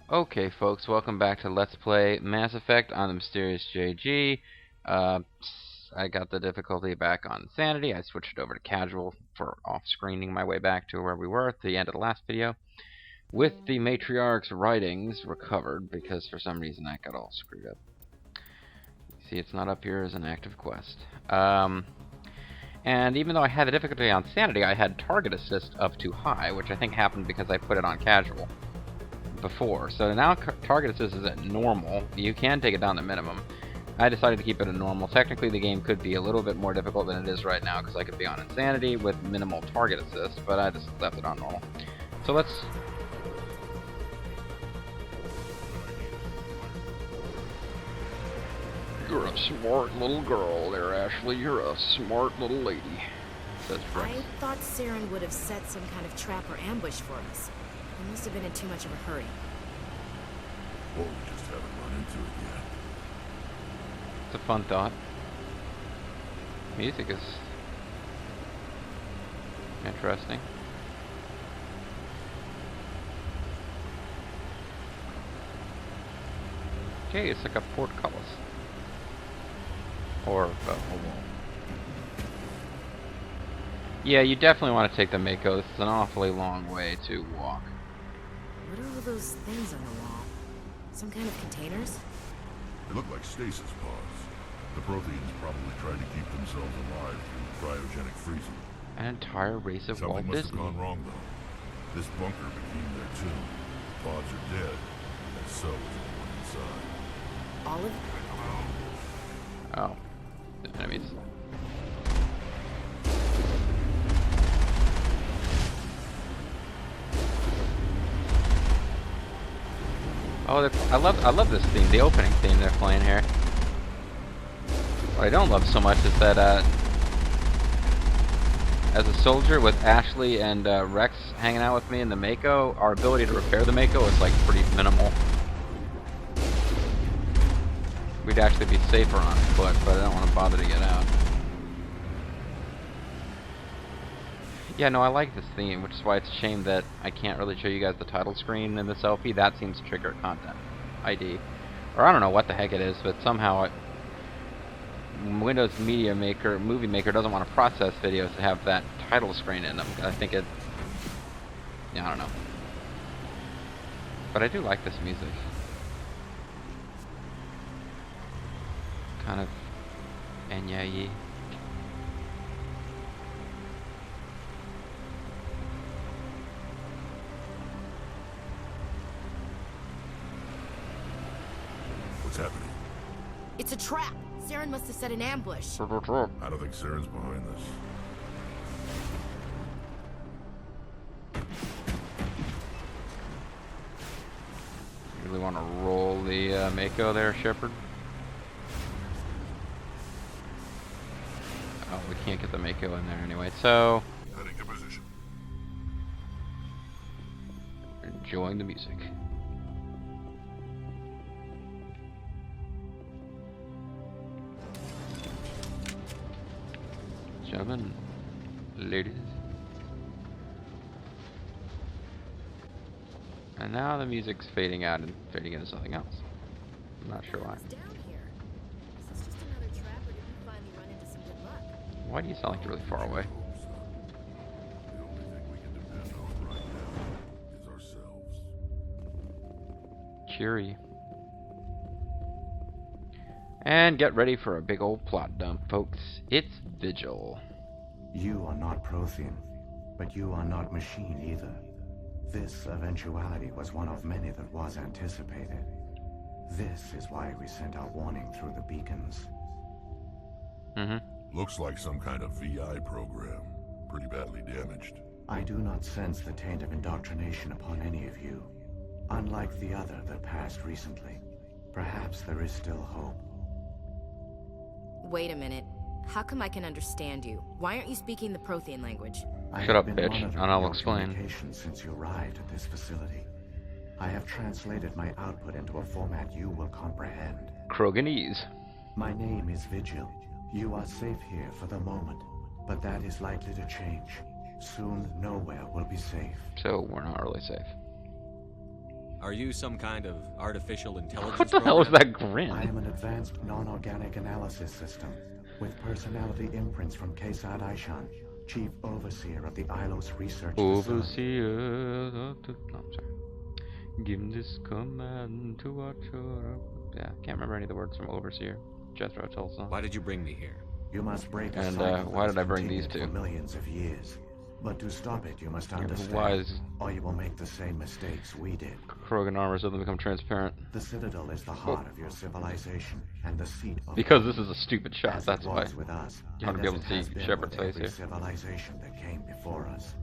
Okay, folks, welcome back to Let's Play Mass Effect on the Mysterious JG. Uh, I got the difficulty back on Sanity. I switched it over to Casual for off-screening my way back to where we were at the end of the last video. With the Matriarch's writings recovered, because for some reason that got all screwed up. See, it's not up here as an active quest. And even though I had the difficulty on Sanity, I had Target Assist up too high, which I think happened because I put it on Casual before. So now target assist is at normal. You can take it down to minimum. I decided to keep it at normal. Technically the game could be a little bit more difficult than it is right now because I could be on Insanity with minimal target assist, but I just left it on normal. So let's... You're a smart little girl there, Ashley. You're a smart little lady, says Rex. I thought Saren would have set some kind of trap or ambush for us. He must have been in too much of a hurry. Or we just haven't run into it yet. It's a fun thought. Music is interesting. Okay, it's like a portcullis. Or a wall. Yeah, you definitely want to take the Mako. This is an awfully long way to walk. What are all those things on the wall? Some kind of containers? They look like stasis pods. The Protheans probably tried to keep themselves alive through cryogenic freezing. An entire race of Walt Something must have Disney. gone wrong, though. This bunker became their tomb. Pods are dead, and so is everyone inside. All of Oh, the enemies. Oh, I love this theme, the opening theme they're playing here. What I don't love so much is that as a soldier with Ashley and Rex hanging out with me in the Mako, our ability to repair the Mako is like pretty minimal. We'd actually be safer on foot, but I don't want to bother to get out. Yeah, no, I like this theme, which is why it's a shame that I can't really show you guys the title screen in this LP. That seems to trigger content ID. Or I don't know what the heck it is, but somehow Windows Media Maker, Movie Maker doesn't want to process videos that have that title screen in them. I think it... Yeah, I don't know. But I do like this music. Kind of Enya-y. What's happening? It's a trap! Saren must have set an ambush. I don't think Saren's behind this. You really want to roll the Mako there, Shepard? Oh, we can't get the Mako in there anyway, so... Heading to position. Enjoying the music. Gentlemen, ladies. And now the music's fading out and fading into something else. I'm not sure why. What's down here? Is this just another trap, or did we finally run into some good luck? Why do you sound like you're really far away? The only thing we can depend on right now is ourselves. Cheery. And get ready for a big old plot dump, folks. It's Vigil. You are not Prothean, but you are not machine either. This eventuality was one of many that was anticipated. This is why we sent our warning through the beacons. Looks like some kind of VI program. Pretty badly damaged. I do not sense the taint of indoctrination upon any of you. Unlike the other that passed recently, perhaps there is still hope. Wait a minute. How come I can understand you? Why aren't you speaking the Prothean language? I Shut have up, been bitch, monitoring and I'll your explain. communication since you arrived at this facility. I have translated my output into a format you will comprehend. Kroganese. My name is Vigil. You are safe here for the moment, but that is likely to change. Soon, nowhere will be safe. So we're not really safe. Are you some kind of artificial intelligence What the hell is program? that grin? I am an advanced non-organic analysis system with personality imprints from Kesad Aishan, Chief Overseer of the Ilos Research Facility. Overseer. No, I'm sorry. Give this command to watch over. Yeah, can't remember any of the words from Overseer. Jethro Tull song. Why did you bring me here? You must break a And cycle why that did I has bring these continued two? for millions of years. But to stop it, you must understand, wise. or you will make the same mistakes we did. Krogan armor suddenly become transparent. The Citadel is the heart of your civilization and the seat of Because this is a stupid shot, as that's it why. was with us, You want to and be as able to it has see been Shepard's with face every here. civilization that came before us.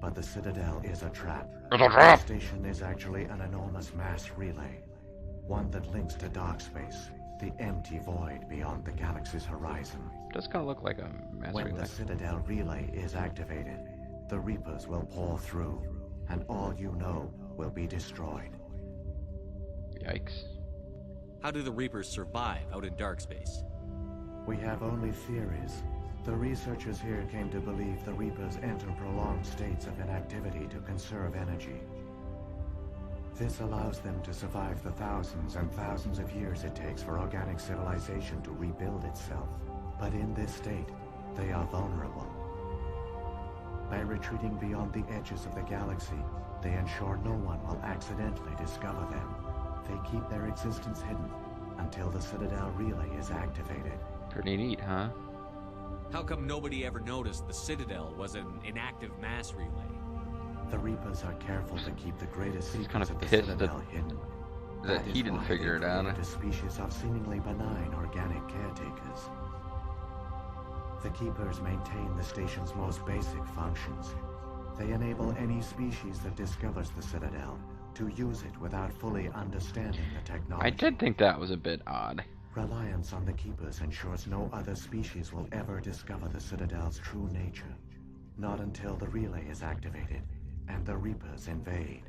But the Citadel is a trap. It's a trap! The station is actually an enormous mass relay, one that links to dark space, the empty void beyond the galaxy's horizon. Does kind of look like a mass When relay. the Citadel relay is activated, the Reapers will pour through, and all you know will be destroyed. Yikes. How do the Reapers survive out in dark space? We have only theories. The researchers here came to believe the Reapers enter prolonged states of inactivity to conserve energy. This allows them to survive the thousands and thousands of years it takes for organic civilization to rebuild itself. But in this state, they are vulnerable. By retreating beyond the edges of the galaxy, they ensure no one will accidentally discover them. They keep their existence hidden until the Citadel relay is activated. Pretty neat, huh? How come nobody ever noticed the Citadel was an inactive mass relay? The Reapers are careful to keep the greatest He's secrets kind of of the pissed Citadel hidden. that is he didn't why figure they it out. created a species of seemingly benign organic caretakers. The Keepers maintain the station's most basic functions. They enable any species that discovers the Citadel to use it without fully understanding the technology. I did think that was a bit odd. Reliance on the Keepers ensures no other species will ever discover the Citadel's true nature. Not until the relay is activated and the Reapers invade.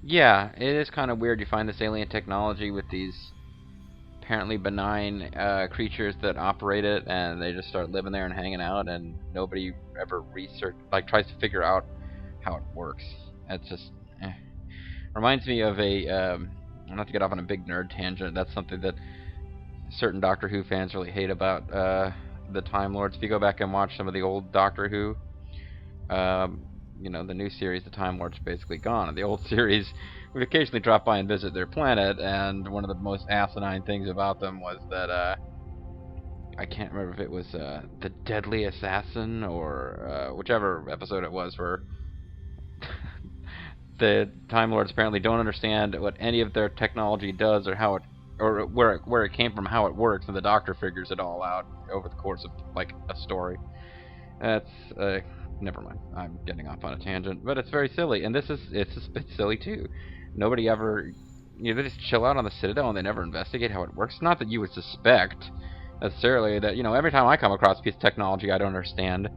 Yeah, it is kind of weird. You find this alien technology with these apparently benign creatures that operate it, and they just start living there and hanging out, and nobody ever tries to figure out how it works. It's just reminds me of a not to get off on a big nerd tangent. That's something that certain Doctor Who fans really hate about the Time Lords. If you go back and watch some of the old Doctor Who, you know, the new series, the Time Lords are basically gone. In the old series, we'd occasionally drop by and visit their planet, and one of the most asinine things about them was that I can't remember if it was the Deadly Assassin or whichever episode it was, where the Time Lords apparently don't understand what any of their technology does or how it, or where it came from, how it works, and the Doctor figures it all out over the course of like a story. That's never mind. I'm getting off on a tangent, but it's very silly, and it's a bit silly too. Nobody ever, you know, they just chill out on the Citadel and they never investigate how it works. Not that you would suspect necessarily that, you know, every time I come across a piece of technology I don't understand,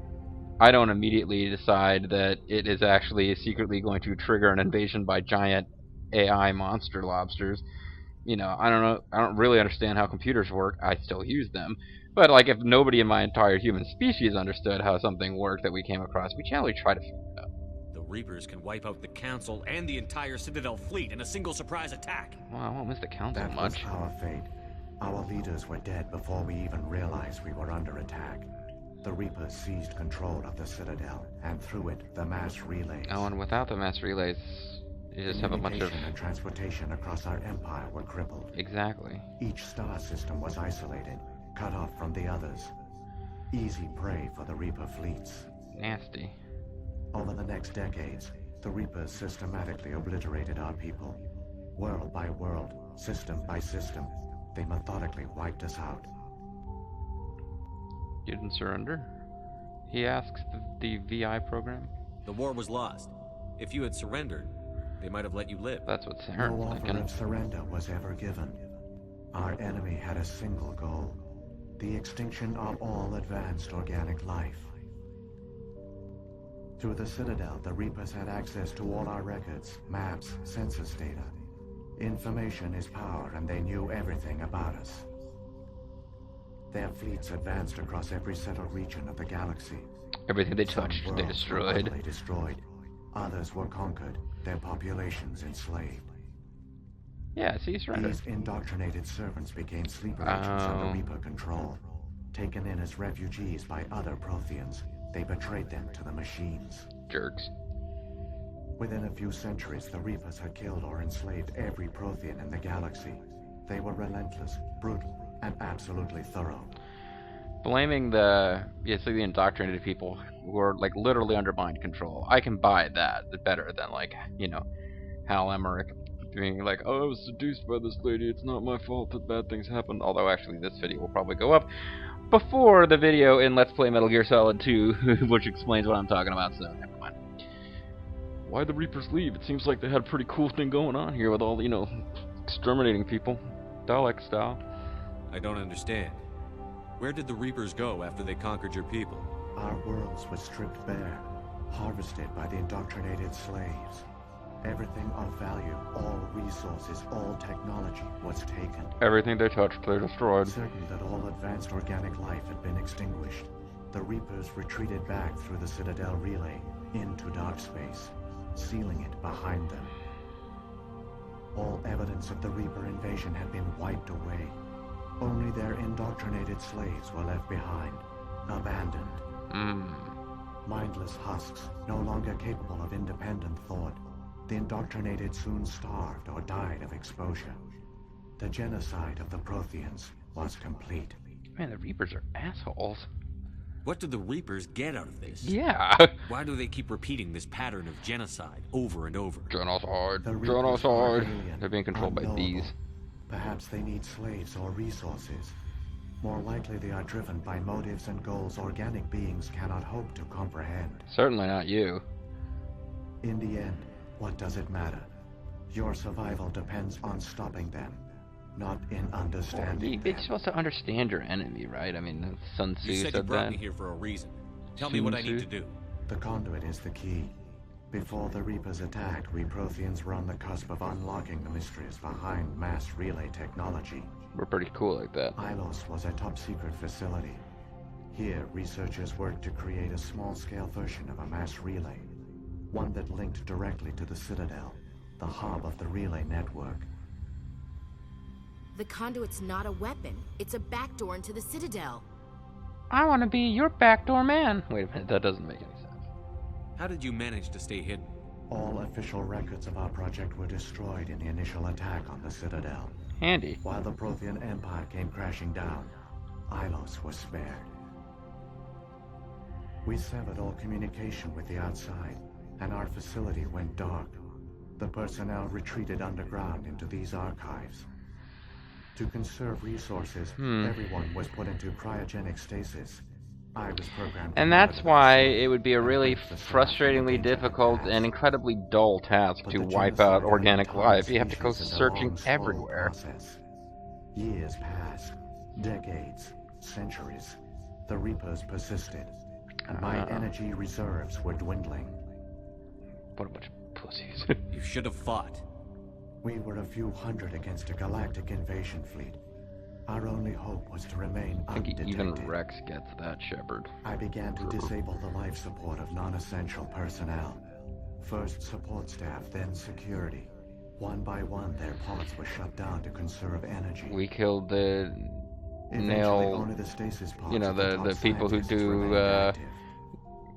I don't immediately decide that it is actually secretly going to trigger an invasion by giant AI monster lobsters. You know, I don't know. I don't really understand how computers work. I still use them. But, like, if nobody in my entire human species understood how something worked that we came across, we generally try to figure it out. The Reapers can wipe out the Council and the entire Citadel fleet in a single surprise attack. Well, I won't miss the Council That much. was our fate. Our leaders were dead before we even realized we were under attack. The Reapers seized control of the Citadel, and through it, the mass relays. Oh, and without the mass relays, you just have a bunch of... Communication and transportation across our empire were crippled. Exactly. Each star system was isolated, cut off from the others. Easy prey for the Reaper fleets. Nasty. Over the next decades, the Reapers systematically obliterated our people. World by world, system by system, they methodically wiped us out. You didn't surrender? He asks the VI program. The war was lost. If you had surrendered, they might have let you live. That's what No Saren's offer thinking. of surrender was ever given. Our enemy had a single goal: the extinction of all advanced organic life. Through the Citadel, the Reapers had access to all our records, maps, census data. Information is power, and they knew everything about us. Their fleets advanced across every settled region of the galaxy. Everything they Some touched, they worlds were destroyed. utterly destroyed. Others were conquered, their populations enslaved. Yeah, see, you surrendered. These indoctrinated servants became sleeper agents under Reaper control. Taken in as refugees by other Protheans, they betrayed them to the machines. Jerks. Within a few centuries, the Reapers had killed or enslaved every Prothean in the galaxy. They were relentless, brutal, and absolutely thorough. Blaming the indoctrinated people who are like literally under mind control, I can buy that better than like, you know, Hal Emmerich being like, oh, I was seduced by this lady, it's not my fault that bad things happened. Although actually this video will probably go up before the video in Let's Play Metal Gear Solid 2, which explains what I'm talking about, so never mind. Why'd the Reapers leave? It seems like they had a pretty cool thing going on here with all, you know, exterminating people, Dalek style. I don't understand. Where did the Reapers go after they conquered your people? Our worlds were stripped bare, harvested by the indoctrinated slaves. Everything of value, all resources, all technology was taken. Everything they touched, they destroyed. Certain that all advanced organic life had been extinguished, the Reapers retreated back through the Citadel relay into dark space, sealing it behind them. All evidence of the Reaper invasion had been wiped away. Only their indoctrinated slaves were left behind, abandoned. Mindless husks, no longer capable of independent thought. The indoctrinated soon starved or died of exposure. The genocide of the Protheans was complete. Man, the Reapers are assholes. What do the Reapers get out of this? Yeah. Why do they keep repeating this pattern of genocide over and over? Genocide. The Reapers are alien, They're being controlled by unknowable. these. Perhaps they need slaves or resources. More likely they are driven by motives and goals organic beings cannot hope to comprehend. Certainly not you. In the end, what does it matter? Your survival depends on stopping them, not in understanding You're them. supposed to understand your enemy, right? I mean, Sun Tzu You said you said brought that. me here for a reason. Tell me what I need to do. The conduit is the key. Before the Reapers attacked, we Protheans were on the cusp of unlocking the mysteries behind mass relay technology. We're pretty cool like that. Ilos was a top-secret facility. Here, researchers worked to create a small-scale version of a mass relay, one that linked directly to the Citadel, the hub of the relay network. The conduit's not a weapon. It's a backdoor into the Citadel. I want to be your backdoor man. Wait a minute, that doesn't make any sense. How did you manage to stay hidden? All official records of our project were destroyed in the initial attack on the Citadel. Handy. While the Prothean Empire came crashing down, Ilos was spared. We severed all communication with the outside, and our facility went dark. The personnel retreated underground into these archives. To conserve resources, everyone was put into cryogenic stasis. I was programmed. And that's why it would be a really frustratingly difficult and incredibly dull task to wipe out organic life. You have to go searching everywhere. Years passed, decades, centuries. The Reapers persisted, and my energy reserves were dwindling. What a bunch of pussies. You should have fought. We were a few hundred against a galactic invasion fleet. Our only hope was to remain I think undetected. even Rex gets that, Shepard. I began to disable the life support of non-essential personnel. First support staff, then security. One by one, their pods were shut down to conserve energy. We killed the Eventually, nail, only the stasis pods you know, of the top people who scientists do remained active.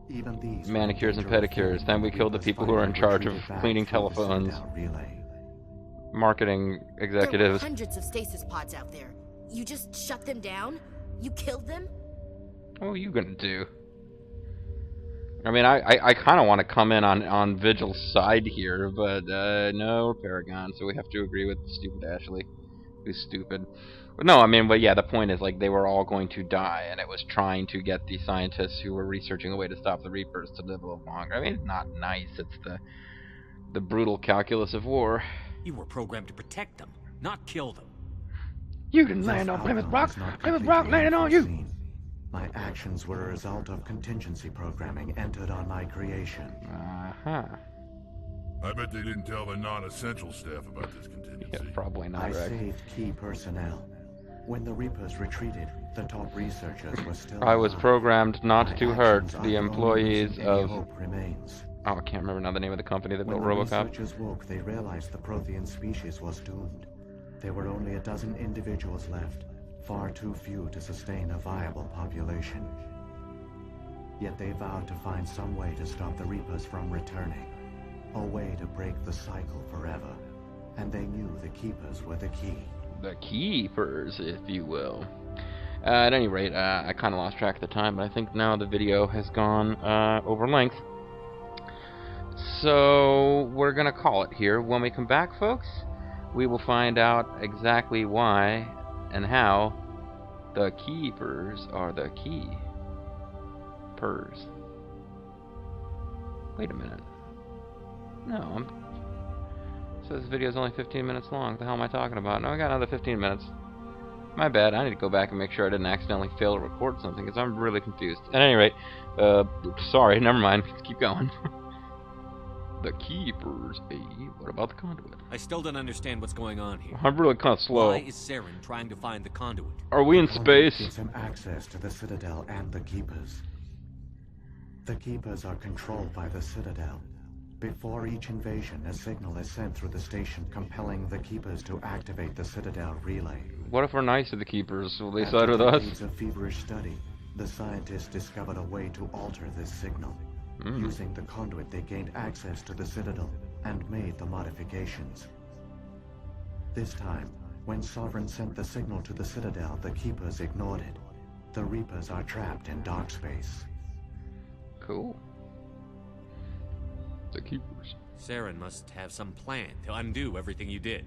Even these were manicures and in danger of pedicures. failing Then we the killed the Reapers people who are in finally charge of retreated back cleaning through the telephones, Citadel relay. marketing There were executives. hundreds of stasis pods out there. You just shut them down? You killed them? What are you gonna do? I mean, I kind of want to come in on Vigil's side here, but no, Paragon, so we have to agree with stupid Ashley, who's stupid. But no, I mean, but yeah, the point is, like, they were all going to die, and it was trying to get the scientists who were researching a way to stop the Reapers to live a little longer. I mean, it's not nice, it's the brutal calculus of war. You were programmed to protect them, not kill them. You didn't This land on Plymouth outcome Rock, was not Plymouth Rock completely landed on you! unforeseen. My actions were a result of contingency programming entered on my creation. Uh-huh. I bet they didn't tell the non-essential staff about this contingency. Yeah, probably I not, Rex. saved key personnel. When the Reapers retreated, the top researchers were still I was alive. programmed not My to hurt actions are the only employees reason any of hope remains. Oh, I can't remember now the name of the company that When built the RoboCop. researchers woke, they realized the Prothean species was doomed. There were only a dozen individuals left, far too few to sustain a viable population. Yet they vowed to find some way to stop the Reapers from returning, a way to break the cycle forever. And they knew the Keepers were the key. The Keepers, if you will. At any rate, I kind of lost track of the time, but I think now the video has gone over length. So we're going to call it here. When we come back, folks, we will find out exactly why and how the Keepers are the Keepers. Wait a minute. No, it says this video is only 15 minutes long. What the hell am I talking about? No, I got another 15 minutes. My bad. I need to go back and make sure I didn't accidentally fail to record something, because I'm really confused. At any rate, sorry, never mind. Let's keep going. The Keepers, eh? What about the conduit? I still don't understand what's going on here. I'm really kind of slow. Why is Saren trying to find the conduit? Are we in The conduit space? gives him access to the Citadel and the Keepers. The Keepers are controlled by the Citadel. Before each invasion, a signal is sent through the station compelling the Keepers to activate the Citadel relay. What if we're nice to the Keepers? Will they After side with us? decades of feverish study, the scientists discovered a way to alter this signal. Using the conduit, they gained access to the Citadel and made the modifications. This time, when Sovereign sent the signal to the Citadel, the Keepers ignored it. The Reapers are trapped in dark space. Cool. The Keepers. Saren must have some plan to undo everything you did.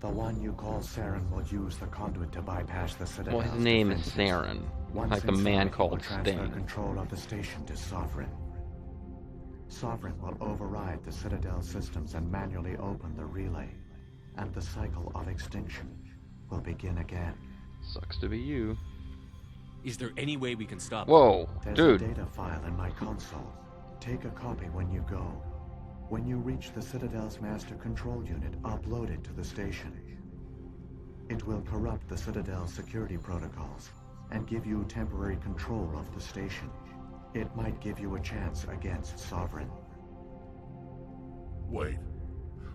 The one you call Saren will use the conduit to bypass the Citadel. Well, his name is Saren. Like the man called Transfer Sting. control of the station to Sovereign. Sovereign will override the Citadel systems and manually open the relay, and the cycle of extinction will begin again. Sucks to be you. Is there any way we can stop Whoa, There's dude. a data file in my console. Take a copy when you go. When you reach the Citadel's master control unit, upload it to the station. It will corrupt the Citadel's security protocols and give you temporary control of the station. It might give you a chance against Sovereign. Wait.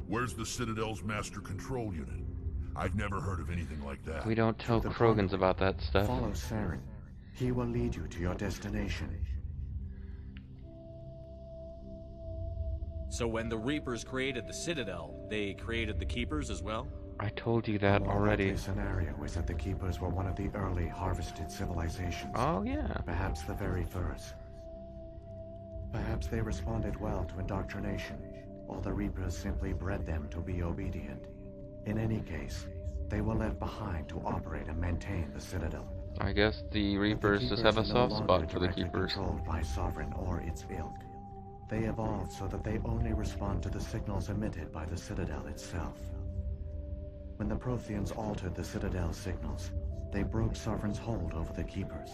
Where's the Citadel's master control unit? I've never heard of anything like that. We don't tell The Krogans conduit. about that stuff. Follow Saren. He will lead you to your destination. So when the Reapers created the Citadel, they created the Keepers as well? I told you that The more already. likely scenario is that the Keepers were one of the early harvested civilizations. Oh, yeah. Perhaps the very first. Perhaps they responded well to indoctrination, or the Reapers simply bred them to be obedient. In any case, they were left behind to operate and maintain the Citadel. I guess the But Reapers just have a Keepers are no soft longer spot for the directly Keepers. controlled by Sovereign or its ilk. They evolved so that they only respond to the signals emitted by the Citadel itself. When the Protheans altered the Citadel's signals, they broke Sovereign's hold over the Keepers.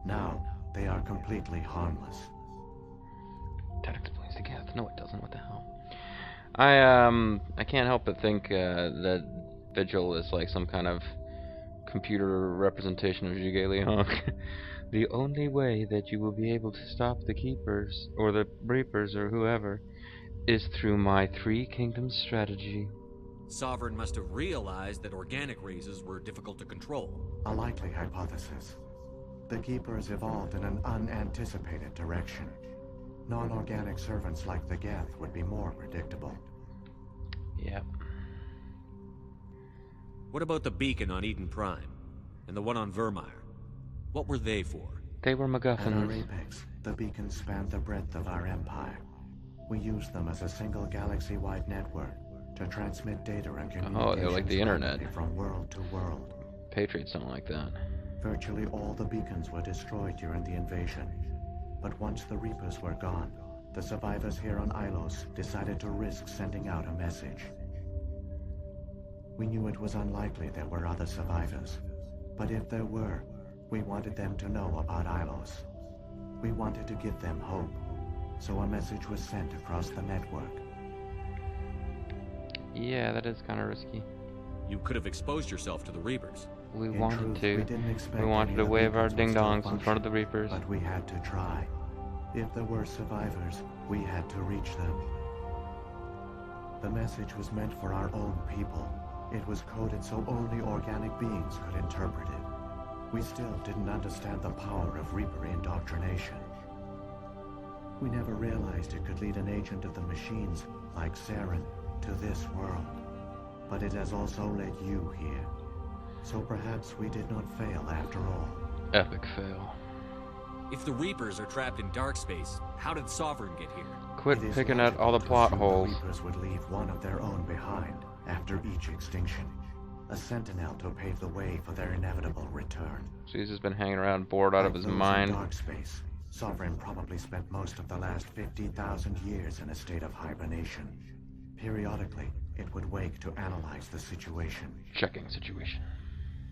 Now, they are completely harmless. That explains the gas. No, it doesn't. What the hell? I can't help but think that Vigil is like some kind of computer representation of Zhuge Liang. The only way that you will be able to stop the Keepers, or the Reapers, or whoever, is through my Three Kingdoms strategy. Sovereign must have realized that organic races were difficult to control. A likely hypothesis. The Keepers evolved in an unanticipated direction. Non-organic servants like the Geth would be more predictable. Yep. What about the beacon on Eden Prime? And the one on Vermeer? What were they for? They were At our MacGuffins. apex, the beacons spanned the breadth of our empire. We used them as a single galaxy-wide network to transmit data and communications Oh, they're like the internet. rapidly from world to world. Patriots don't like that. Virtually all the beacons were destroyed during the invasion. But once the Reapers were gone, the survivors here on Ilos decided to risk sending out a message. We knew it was unlikely there were other survivors, but if there were, we wanted them to know about Ilos. We wanted to give them hope, so a message was sent across the network. Yeah, that is kind of risky. You could have exposed yourself to the Reapers. We In wanted truth, to. We didn't expect We wanted any to of the wave our beacons would still ding-dongs in front of the function, Reapers. But we had to try. If there were survivors, we had to reach them. The message was meant for our own people. It was coded so only organic beings could interpret it. We still didn't understand the power of Reaper indoctrination. We never realized it could lead an agent of the machines, like Saren, to this world. But it has also led you here. So perhaps we did not fail after all. Epic fail. If the Reapers are trapped in dark space, how did Sovereign get here? Quit It is picking at all the logical to plot assume holes. The Reapers would leave one of their own behind after each extinction. A sentinel to pave the way for their inevitable return. Caesar's been hanging around bored out of Like his those in mind. dark space, Sovereign probably spent most of the last 50,000 years in a state of hibernation. Periodically, it would wake to analyze the situation. Checking situation.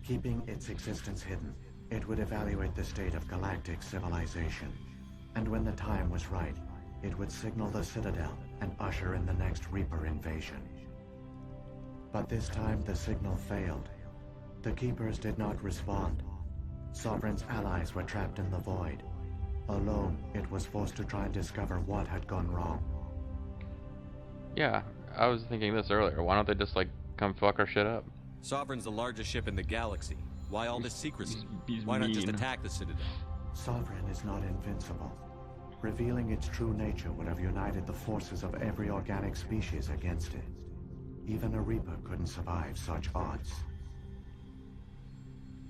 Keeping its existence hidden, it would evaluate the state of galactic civilization. And when the time was right, it would signal the Citadel and usher in the next Reaper invasion. But this time the signal failed. The Keepers did not respond. Sovereign's allies were trapped in the void. Alone, it was forced to try and discover what had gone wrong. Yeah, I was thinking this earlier. Why don't they just, like, come fuck our shit up? Sovereign's the largest ship in the galaxy. Why all this secrecy? He's Why not just mean. attack the Citadel? Sovereign is not invincible. Revealing its true nature would have united the forces of every organic species against it. Even a Reaper couldn't survive such odds.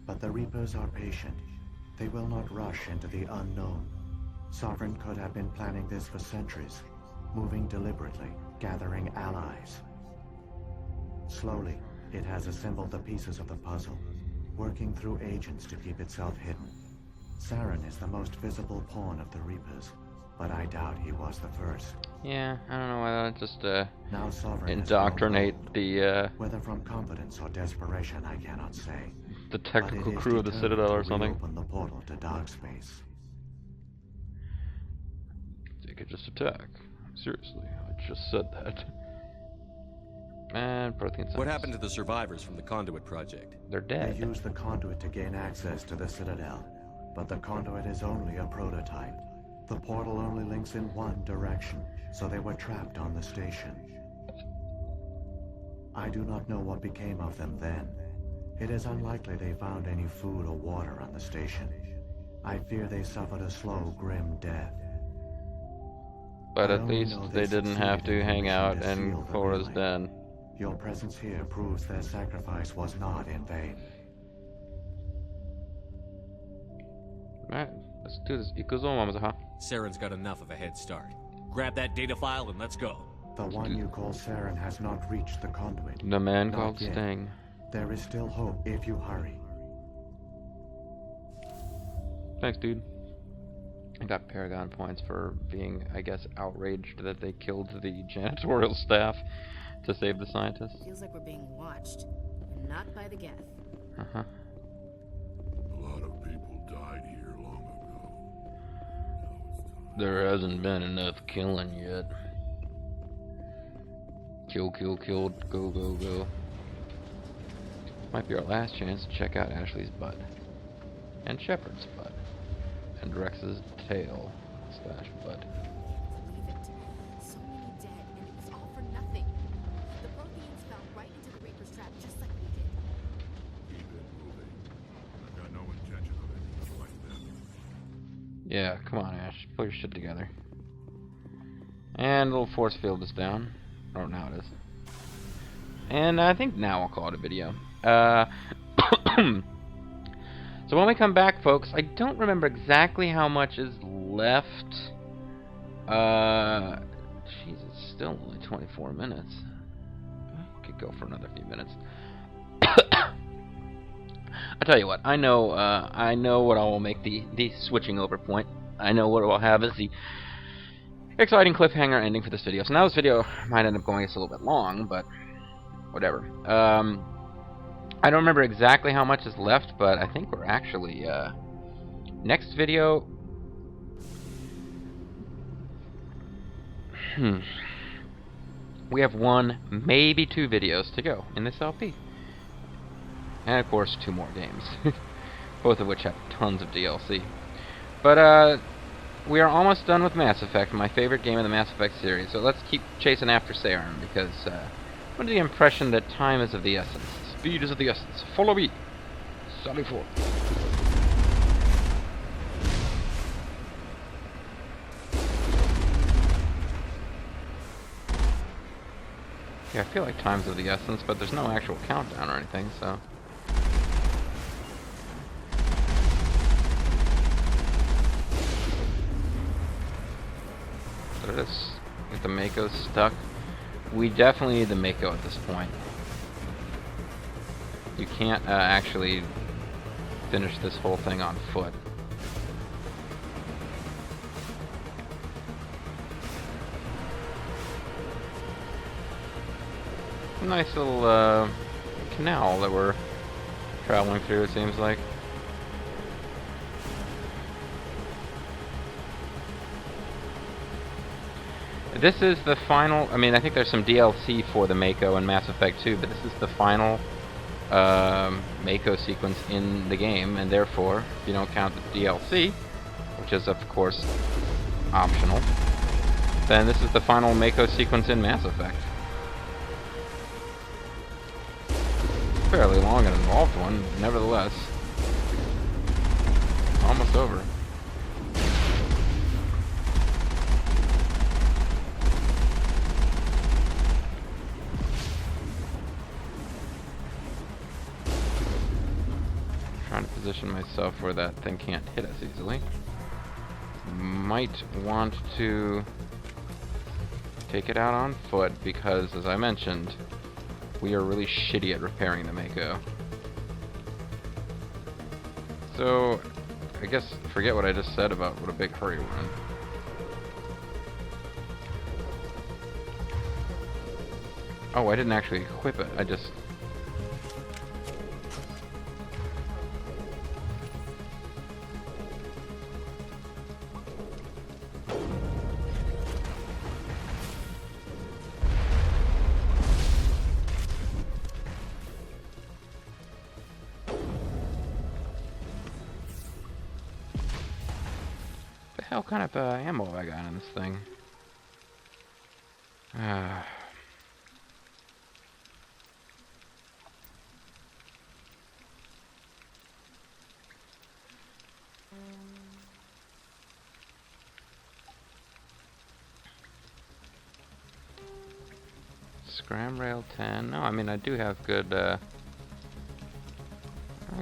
But the Reapers are patient. They will not rush into the unknown. Sovereign could have been planning this for centuries, moving deliberately, gathering allies. Slowly, it has assembled the pieces of the puzzle, working through agents to keep itself hidden. Saren is the most visible pawn of the Reapers, but I doubt he was the first. Yeah, I don't know why not just Now Sovereign has indoctrinate grown bold. the Whether from confidence or desperation, I cannot say. technical But it is crew of the determined Citadel to or something. reopen the portal to dark space. They could just attack. Seriously, I just said that. And protein What happened to the survivors from the Conduit project? They're They dead. use the conduit to gain access to the Citadel, but the conduit is only a prototype. The portal only links in one direction, so they were trapped on the station. I do not know what became of them then. It is unlikely they found any food or water on the station. I fear they suffered a slow, grim death. But I at only least know they didn't succeeded have in to their hang mission out to in seal the Cora's relay. den. Your presence here proves their sacrifice was not in vain. Alright, let's do this. Ikuzomamazaha. Saren's got enough of a head start. Grab that data file and let's go. The one you call Saren has not reached the conduit. The man Not called yet. Sting. There is still hope if you hurry. Thanks, dude. I got Paragon points for being, I guess, outraged that they killed the janitorial staff to save the scientists. Feels like we're being watched, and not by the Geth. Uh-huh. A lot of people died here long ago. Now it's time. There hasn't been enough killing yet. Kill, kill, kill, go, go, go. Might be our last chance to check out Ashley's butt. And Shepard's butt. And Rex's tail slash butt. Believe it. So many dead, and it was all for nothing. The Protheans fell right into the Reaper's trap just like we did. Keep it moving. I've got no intention of anything like that. Yeah, come on, Ash. Put your shit together. And the little force field is down. Or now it is. And I think now I'll call it a video. So when we come back, folks, I don't remember exactly how much is left. Jeez, it's still only 24 minutes. I could go for another few minutes. I'll tell you what, I know what I will make the switching over point. I know what we'll have as the exciting cliffhanger ending for this video. So now this video might end up going just a little bit long, but whatever. I don't remember exactly how much is left, but I think we're actually next video. We have one, maybe two videos to go in this LP. And of course, 2 more games. Both of which have tons of DLC. But, we are almost done with Mass Effect, my favorite game in the Mass Effect series. So let's keep chasing after Saren, because I'm under the impression that time is of the essence. Speed is of the essence. Follow me. Sally forth. Yeah, I feel like time's of the essence, but there's no actual countdown or anything, so... There it is. Get the Mako stuck. We definitely need the Mako at this point. You can't actually finish this whole thing on foot. Nice little canal that we're traveling through, it seems like. This is the final... I mean, I think there's some DLC for the Mako in Mass Effect 2, but this is the final Mako sequence in the game, and therefore, if you don't count the DLC, which is, of course, optional, then this is the final Mako sequence in Mass Effect. Fairly long and involved one, nevertheless. Almost over. Trying to position myself where that thing can't hit us easily. Might want to take it out on foot because, as I mentioned, we are really shitty at repairing the Mako. So, I guess forget what I just said about what a big hurry we're in. Oh, I didn't actually equip it. I just... What kind of ammo have I got in this thing? Scram rail 10. No, I mean I do have good. I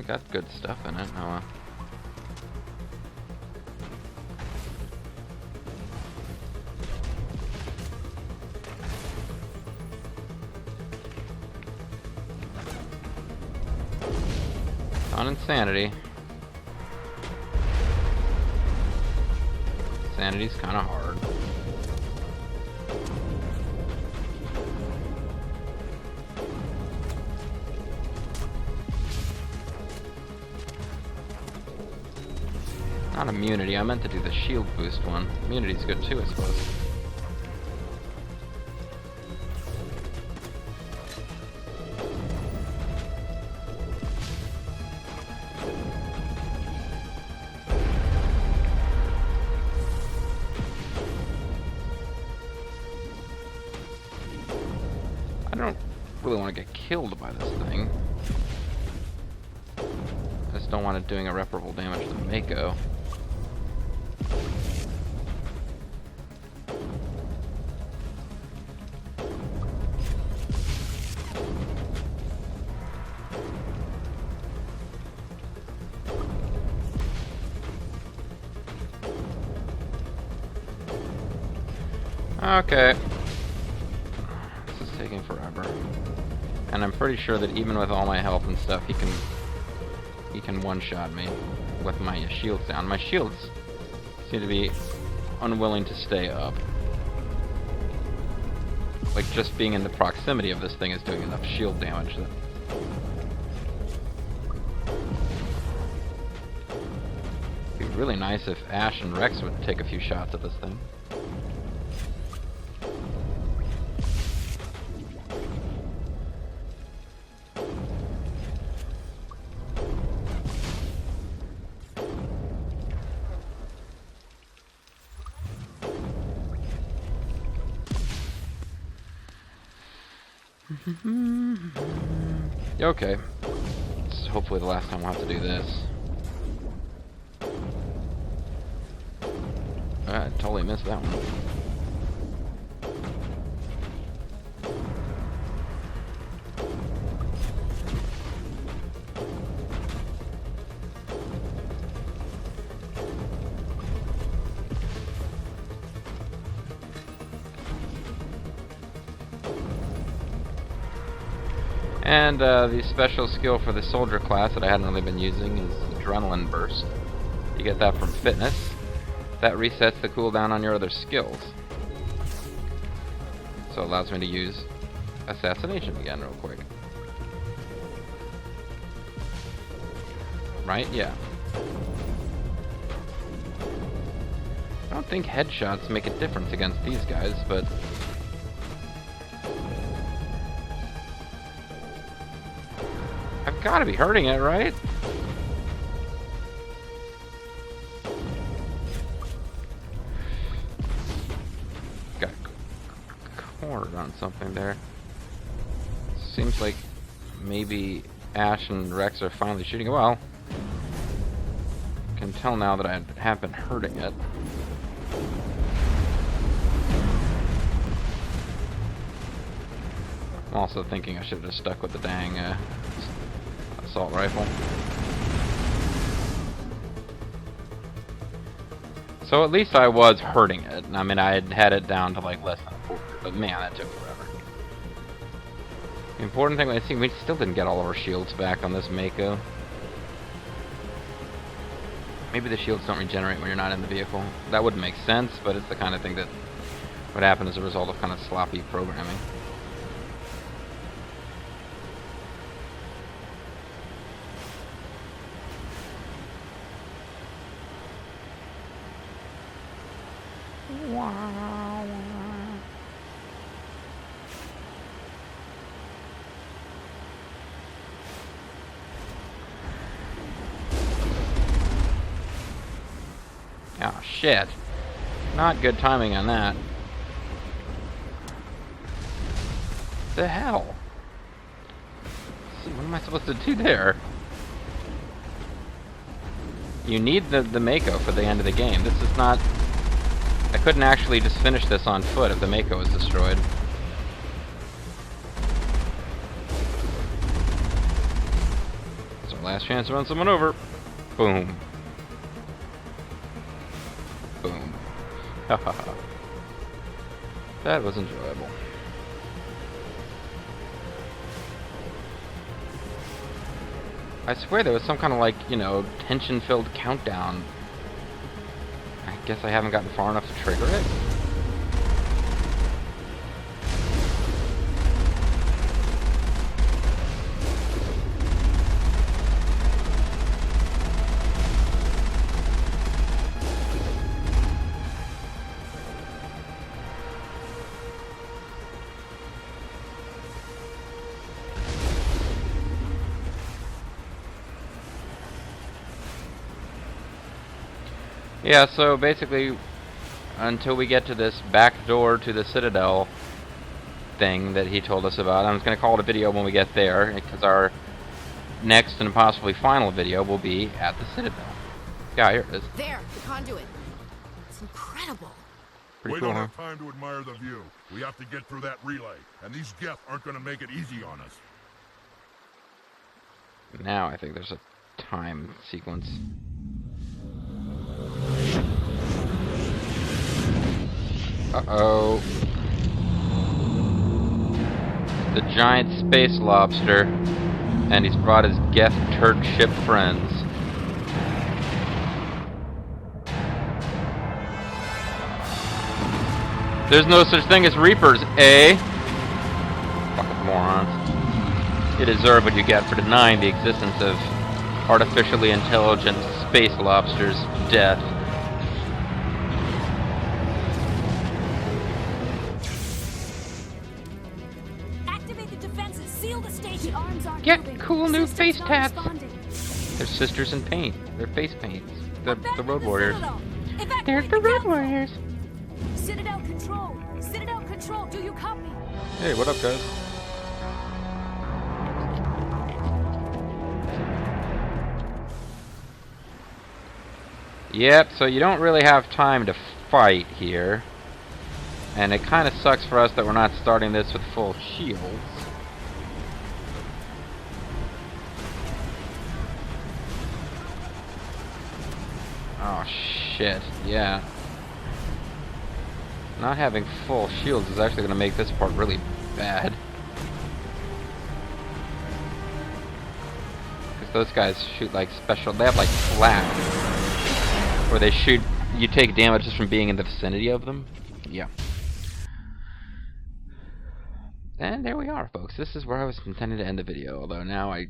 got good stuff in it. Oh. On insanity. Sanity's kind of hard. Not immunity, I meant to do the shield boost one. Immunity's good too, I suppose. I don't really want to get killed by this thing. I just don't want it doing irreparable damage to Mako. Okay. This is taking forever. And I'm pretty sure that even with all my health and stuff, he can one-shot me with my shields down. My shields seem to be unwilling to stay up. Like, just being in the proximity of this thing is doing enough shield damage that... It'd be really nice if Ash and Rex would take a few shots at this thing. Okay. This is hopefully the last time we'll have to do this. I totally missed that one. And the special skill for the soldier class that I hadn't really been using is Adrenaline Burst. You get that from fitness. That resets the cooldown on your other skills. So it allows me to use Assassination again real quick. Right? Yeah. I don't think headshots make a difference against these guys, but... I've got to be hurting it, right? Got cornered on something there. Seems like maybe Ash and Rex are finally shooting. Well, I can tell now that I have been hurting it. I'm also thinking I should have just stuck with the dang assault rifle. So at least I was hurting it. I mean, I had it down to like less than a quarter, but man, that took forever. The important thing, I see, we still didn't get all of our shields back on this Mako. Maybe the shields don't regenerate when you're not in the vehicle. That would make sense, but it's the kind of thing that would happen as a result of kind of sloppy programming. Oh shit. Not good timing on that. The hell? Let's see, what am I supposed to do there? You need the Mako for the end of the game. This is not... I couldn't actually just finish this on foot if the Mako was destroyed. It's our last chance to run someone over. Boom. Boom. Hahaha. That was enjoyable. I swear there was some kind of like, you know, tension-filled countdown. I guess I haven't gotten far enough to trigger it. Yeah, so basically, until we get to this back door to the Citadel thing that he told us about, I'm just going to call it a video when we get there, because our next and possibly final video will be at the Citadel. Yeah, here it is. There, the conduit. It's incredible. We Pretty cool, don't huh? have time to admire the view. We have to get through that relay, and these Geth aren't going to make it easy on us. Now I think there's a time sequence. Uh-oh. The giant space lobster, and he's brought his Geth Turk ship friends. There's no such thing as Reapers, eh? Fucking morons. You deserve what you get for denying the existence of artificially intelligent space lobsters. Death. Get cool new face tats. They're sisters in paint. They're face paints. The Road Warriors. They're the Road Warriors. Citadel Control. Citadel Control. Do you copy? Hey, what up, guys? Yep, so you don't really have time to fight here. And it kind of sucks for us that we're not starting this with full shields. Oh shit, yeah. Not having full shields is actually going to make this part really bad. Because those guys shoot like special, they have like flash. Where they shoot, you take damage just from being in the vicinity of them. Yeah. And there we are, folks. This is where I was intending to end the video, although now I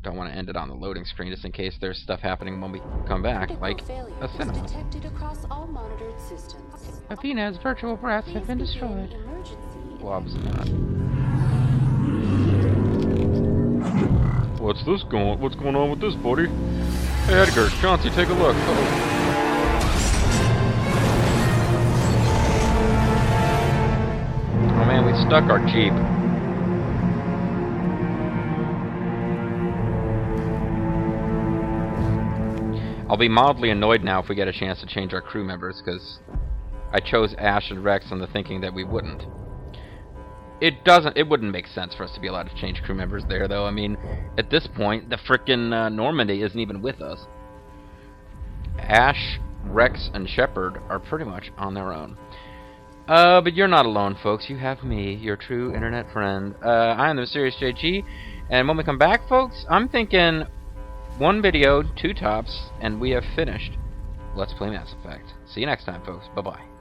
don't want to end it on the loading screen just in case there's stuff happening when we come back, like a cinema. Detected across all monitored systems. Athena's virtual breaths have been destroyed. Blob's not. What's going on with this, buddy? Hey, Edgar, Chauncey, take a look. Oh man, we stuck our Jeep. I'll be mildly annoyed now if we get a chance to change our crew members, because I chose Ash and Rex on the thinking that we wouldn't. It wouldn't make sense for us to be allowed to change crew members there, though. I mean, at this point, the frickin' Normandy isn't even with us. Ash, Rex, and Shepard are pretty much on their own. But you're not alone, folks. You have me, your true internet friend. I am the Mysterious JG, and when we come back, folks, I'm thinking one video, 2 tops, and we have finished Let's Play Mass Effect. See you next time, folks. Bye-bye.